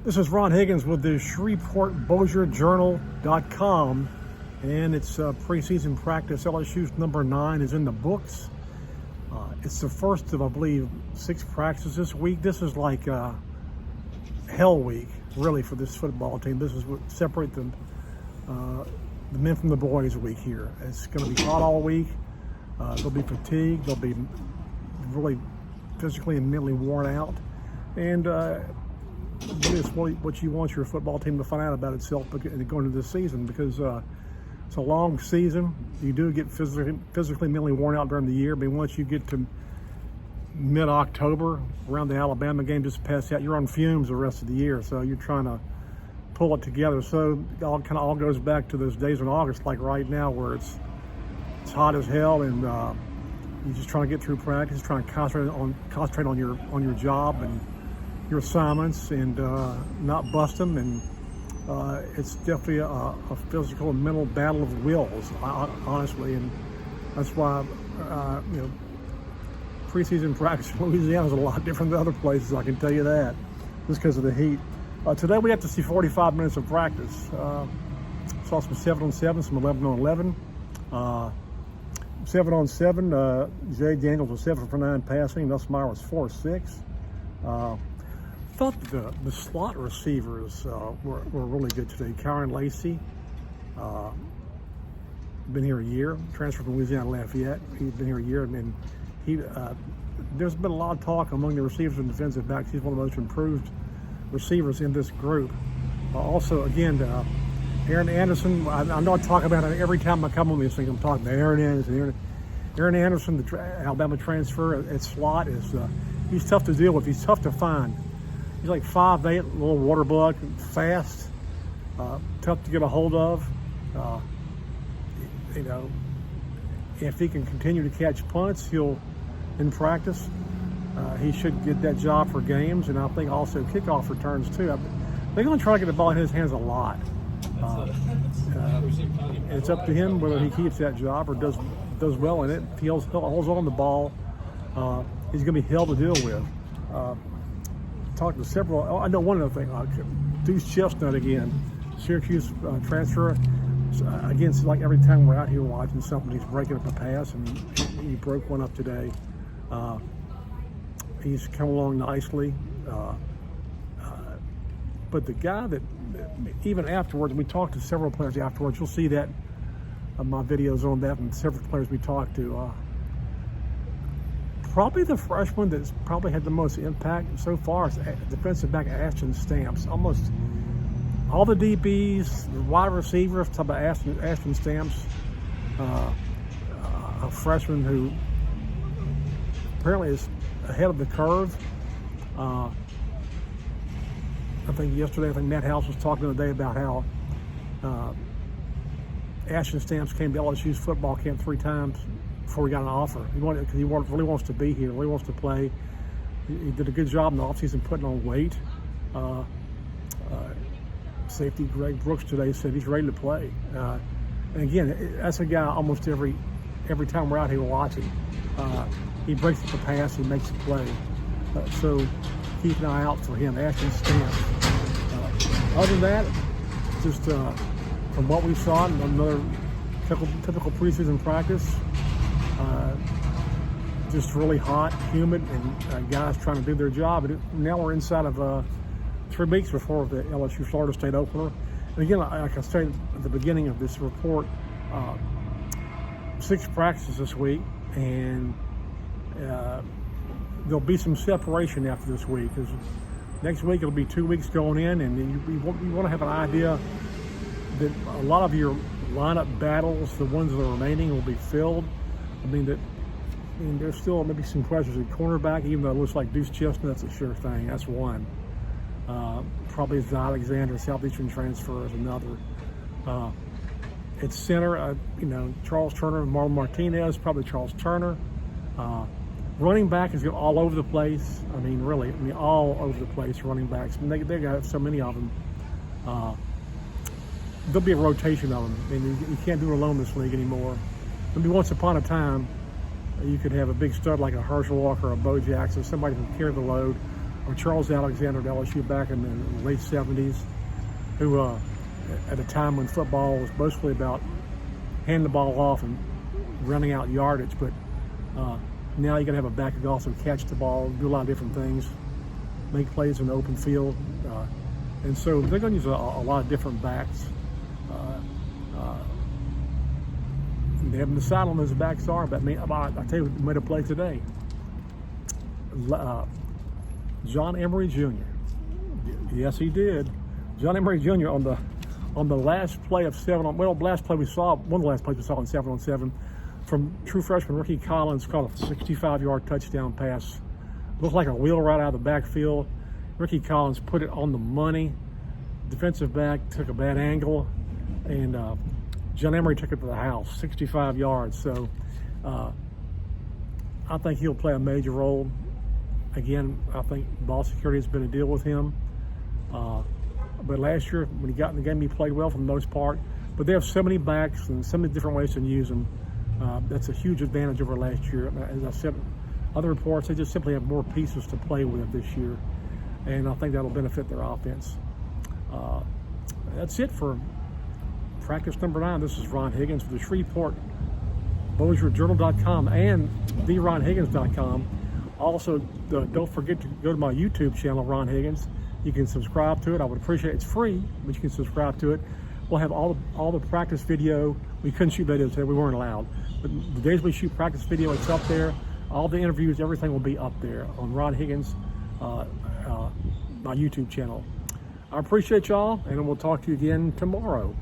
This is Ron Higgins with the Shreveport-Bossier Journal.com, and it's preseason practice. LSU's number 9 is in the books. It's the first of, I believe, 6 practices this week. This is like hell week, really, for this football team. This is what separates the men from the boys week here. It's going to be hot all week. They'll be fatigued. They'll be really physically and mentally worn out. And it's what you want your football team to find out about itself going into this season, because it's a long season. You do get physically, mentally worn out during the year, but once you get to mid-October, around the Alabama game just passed out, you're on fumes the rest of the year. So you're trying to pull it together. So it all goes back to those days in August, like right now, where it's hot as hell, and you're just trying to get through practice, trying to concentrate on your job and your assignments, and not bust them. And it's definitely a physical and mental battle of wills, honestly. And that's why preseason practice in Louisiana is a lot different than other places, I can tell you that, just because of the heat. Today we have to see 45 minutes of practice. Saw some 7-on-7, some 11-on-11. 7-on-7, Jay Daniels was 7 for 9 passing. Nussmeier was 4 for 6. Thought the slot receivers were really good today. Kyron Lacey, been here a year, transferred from Louisiana Lafayette. He's been here a year, and there's been a lot of talk among the receivers and defensive backs. He's one of the most improved receivers in this group. Also, again, Aaron Anderson. I know I talk about it every time I come on these things. I'm talking about Aaron Anderson. Aaron Anderson, the Alabama transfer at slot, he's tough to deal with. He's tough to find. He's like 5'8", a little water bug, fast, tough to get a hold of. If he can continue to catch punts, in practice, he should get that job for games, and I think also kickoff returns too. They're going to try to get the ball in his hands a lot. It's up to him whether he keeps that job or does well in it. If he holds on the ball, he's going to be hell to deal with. Talked to several. I know one other thing. Deuce Chestnut again, Syracuse transfer. Again, it's like every time we're out here watching something, he's breaking up a pass, and he broke one up today. He's come along nicely. But the guy that, even afterwards, we talked to several players afterwards. You'll see that my videos on that, and several players we talked to. Probably the freshman that's probably had the most impact so far is defensive back Ashton Stamps. Almost all the DBs, the wide receivers, talk about Ashton Stamps, a freshman who apparently is ahead of the curve. I think yesterday, Matt House was talking today about how Ashton Stamps came to LSU's football camp 3 times before he got an offer. Because he really wants to be here, really wants to play. He did a good job in the offseason putting on weight. Safety Greg Brooks today said he's ready to play. And again, that's a guy almost every time we're out here watching. He breaks the pass, he makes a play. So keep an eye out for him, Ashton Stamps. Other than that, just from what we saw, another typical preseason practice. Just really hot, humid, and guys trying to do their job. And now we're inside of 3 weeks before the LSU Florida State opener. And again, like I said at the beginning of this report, 6 practices this week, and there'll be some separation after this week, because next week it'll be 2 weeks going in, and you want to have an idea that a lot of your lineup battles, the ones that are remaining, will be filled. There's still maybe some questions at cornerback, even though it looks like Deuce Chestnut's a sure thing. That's one. Probably the Alexander, Southeastern transfer is another. At center, Charles Turner, Marlon Martinez, probably Charles Turner. Running back is all over the place. All over the place, running backs. They got so many of them. There'll be a rotation of them. You can't do it alone in this league anymore. Maybe once upon a time, you could have a big stud like a Herschel Walker or a Bo Jackson, somebody who can carry the load. of Charles Alexander at LSU back in the late 70s, who at a time when football was mostly about handing the ball off and running out yardage, but now you got to have a back who can also catch the ball, do a lot of different things, make plays in the open field, and so they're going to use a lot of different backs. They haven't decided on those backs are, but I tell you, we made a play today. John Emery Jr. Yes, he did. John Emery Jr. on the last play of last play we saw, one of the last plays we saw in 7-on-7, from true freshman Ricky Collins, caught a 65-yard touchdown pass. Looked like a wheel right out of the backfield. Ricky Collins put it on the money. Defensive back took a bad angle, and John Emery took it to the house, 65 yards. So I think he'll play a major role. Again, I think ball security has been a deal with him. But last year, when he got in the game, he played well for the most part. But they have so many backs and so many different ways to use them. That's a huge advantage over last year. As I said, other reports, they just simply have more pieces to play with this year. And I think that'll benefit their offense. That's it for practice number 9. This is Ron Higgins for the Shreveport-Bossier Journal.com and theronhiggins.com. Also, don't forget to go to my YouTube channel, Ron Higgins. You can subscribe to it. I would appreciate it. It's free, but you can subscribe to it. We'll have all the practice video. We couldn't shoot videos today. We weren't allowed. But the days we shoot practice video, it's up there. All the interviews, everything will be up there on Ron Higgins, my YouTube channel. I appreciate y'all, and we'll talk to you again tomorrow.